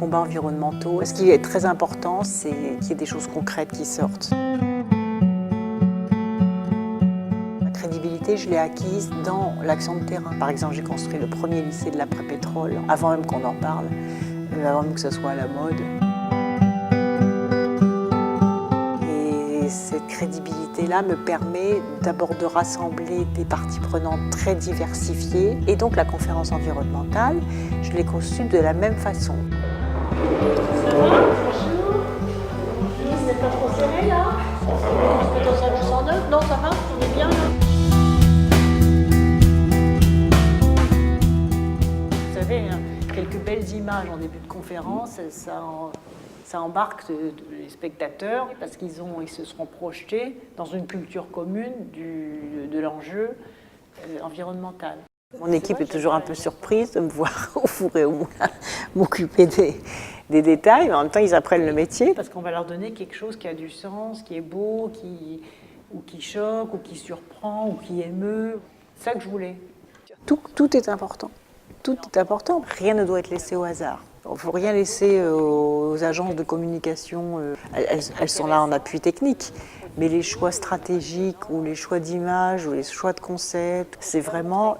combats environnementaux. Ce qui est très important, c'est qu'il y ait des choses concrètes qui sortent. La crédibilité, je l'ai acquise dans l'action de terrain. Par exemple, j'ai construit le premier lycée de l'après-pétrole, avant même qu'on en parle, avant même que ce soit à la mode. Et cette crédibilité-là me permet d'abord de rassembler des parties prenantes très diversifiées. Et donc la conférence environnementale, je l'ai conçue de la même façon. Ça va? Bonjour. Vous n'êtes pas trop serré là? On peut dans un 209? Non, ça va? On est bien là? Vous savez, hein, quelques belles images en début de conférence, ça embarque les spectateurs parce qu'ils se seront projetés dans une culture commune de l'enjeu environnemental. Mon équipe est toujours un peu surprise de me voir au four et au moulin m'occuper des détails, mais en même temps ils apprennent le métier parce qu'on va leur donner quelque chose qui a du sens, qui est beau, ou qui choque, ou qui surprend, ou qui émeut. C'est ça que je voulais. Tout est important. Tout est important. Rien ne doit être laissé au hasard. Il ne faut rien laisser aux agences de communication. Elles sont là en appui technique. Mais les choix stratégiques ou les choix d'image ou les choix de concept, c'est vraiment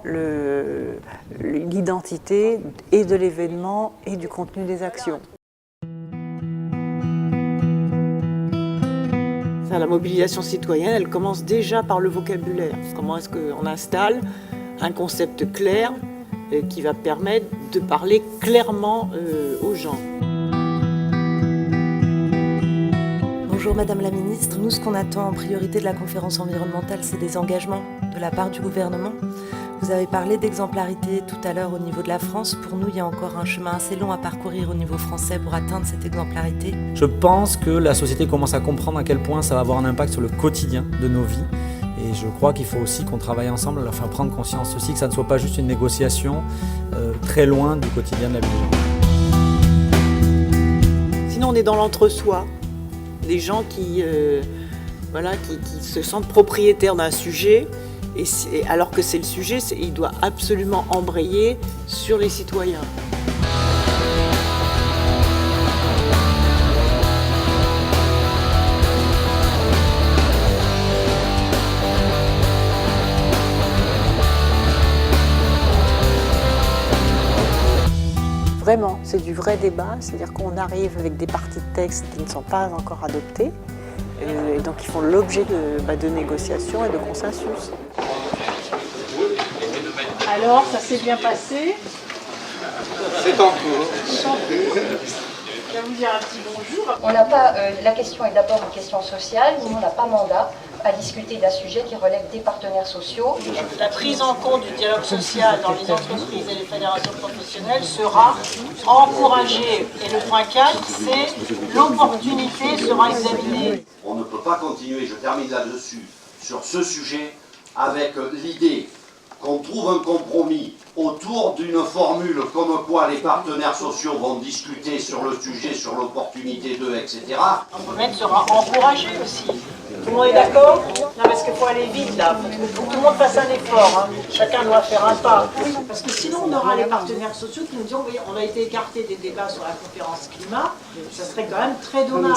l'identité et de l'événement et du contenu des actions. La mobilisation citoyenne, elle commence déjà par le vocabulaire. Comment est-ce qu'on installe un concept clair qui va permettre de parler clairement aux gens. Bonjour Madame la Ministre, nous ce qu'on attend en priorité de la conférence environnementale, c'est des engagements de la part du gouvernement. Vous avez parlé d'exemplarité tout à l'heure au niveau de la France. Pour nous, il y a encore un chemin assez long à parcourir au niveau français pour atteindre cette exemplarité. Je pense que la société commence à comprendre à quel point ça va avoir un impact sur le quotidien de nos vies. Et je crois qu'il faut aussi qu'on travaille ensemble, leur faire prendre conscience aussi que ça ne soit pas juste une négociation très loin du quotidien de la vie des gens. Sinon, on est dans l'entre-soi. Des gens qui se sentent propriétaires d'un sujet, alors que c'est le sujet, il doit absolument embrayer sur les citoyens. Vraiment, c'est du vrai débat, c'est-à-dire qu'on arrive avec des parties de texte qui ne sont pas encore adoptées, et donc ils font l'objet de négociations et de consensus. Alors, ça s'est bien passé? C'est en cours. Je vais vous dire un petit bonjour. On n'a pas, la question est d'abord une question sociale, nous on n'a pas mandat à discuter d'un sujet qui relève des partenaires sociaux. La prise en compte du dialogue social dans les entreprises et les fédérations professionnelles sera encouragée. Et le point 4, c'est l'opportunité sera examinée. On ne peut pas continuer, je termine là-dessus, sur ce sujet, avec l'idée qu'on trouve un compromis autour d'une formule comme quoi les partenaires sociaux vont discuter sur le sujet, sur l'opportunité d'eux, etc. Le remède sera encouragé aussi. Tout le monde est d'accord? Non, parce qu'il faut aller vite là, il faut que tout le monde fasse un effort, hein. Chacun doit faire un pas. Parce que sinon on aura les partenaires sociaux qui nous disent oui, on a été écarté des débats sur la conférence climat, ça serait quand même très dommage.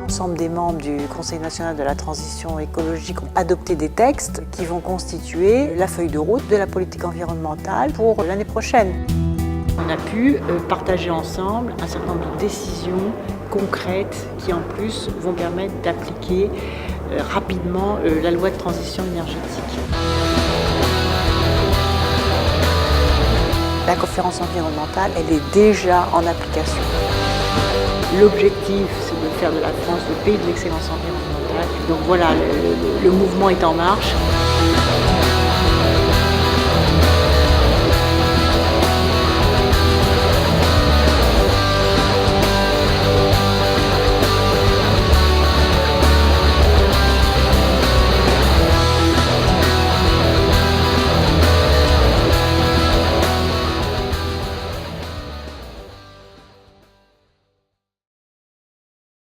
L'ensemble des membres du Conseil national de la transition écologique ont adopté des textes qui vont constituer la feuille de route de la politique environnementale pour l'année prochaine. On a pu partager ensemble un certain nombre de décisions concrètes qui en plus vont permettre d'appliquer rapidement la loi de transition énergétique. La conférence environnementale, elle est déjà en application. L'objectif, c'est de faire de la France le pays de l'excellence environnementale. Donc voilà, le mouvement est en marche.